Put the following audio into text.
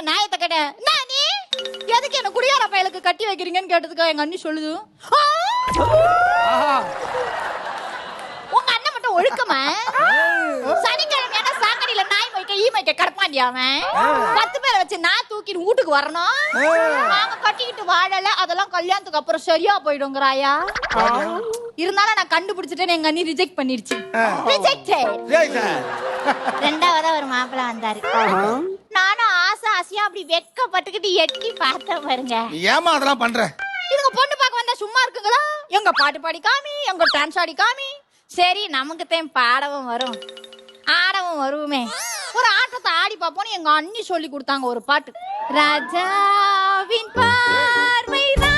நாயத்தை கேட்டேன். நானே எதுக்கு என்ன குடியார பயலுக்கு கட்டி வைக்கிறீங்கன்னு கேட்டதுக்கு எங்க அண்ணி சொல்லுது, உங்க அண்ணன் மட்டும் ஒழுக்கமா சனிக்கிழமை சாக்கடியில நாய் மைக்க ஈ மைக்க கடப்பாண்டியாவன் 10 பேரை வச்சு நான் தூக்கிட்டு வீட்டுக்கு வரணும். நாங்க கட்டிக்கிட்டு வாழல, அதெல்லாம் கல்யாணத்துக்கு அப்புறம் சரியா போயிடுங்கிறாயா. இருந்தாலும் நான் கண்டுபிடிச்சிட்டேன், எங்க அண்ணி ரிஜெக்ட் பண்ணிருச்சு. ரெண்டாவதா ஒரு மாப்பிள்ள வந்தாரு. நானும் ஆசையா அப்படி வெக்கப்பட்டுக்கிட்டு எட்டி பார்த்தேன் பாருங்க. ஏமா அதெல்லாம் பண்ற? இதுங்க பொண்ணு பார்க்க வந்தா சும்மா இருக்குங்களா? எங்க பாட்டு பாடி காமி, எங்க டான்ஸ் ஆடி காமி. சரி நமக்கு தான் பாடவும் வரும் ஆடவும் வருவோமே, ஒரு ஆட்டத்தை ஆடி பார்ப்போம். எங்க அண்ணி சொல்லி கொடுத்தாங்க ஒரு பாட்டு. ராஜாவின் பார்வைதான்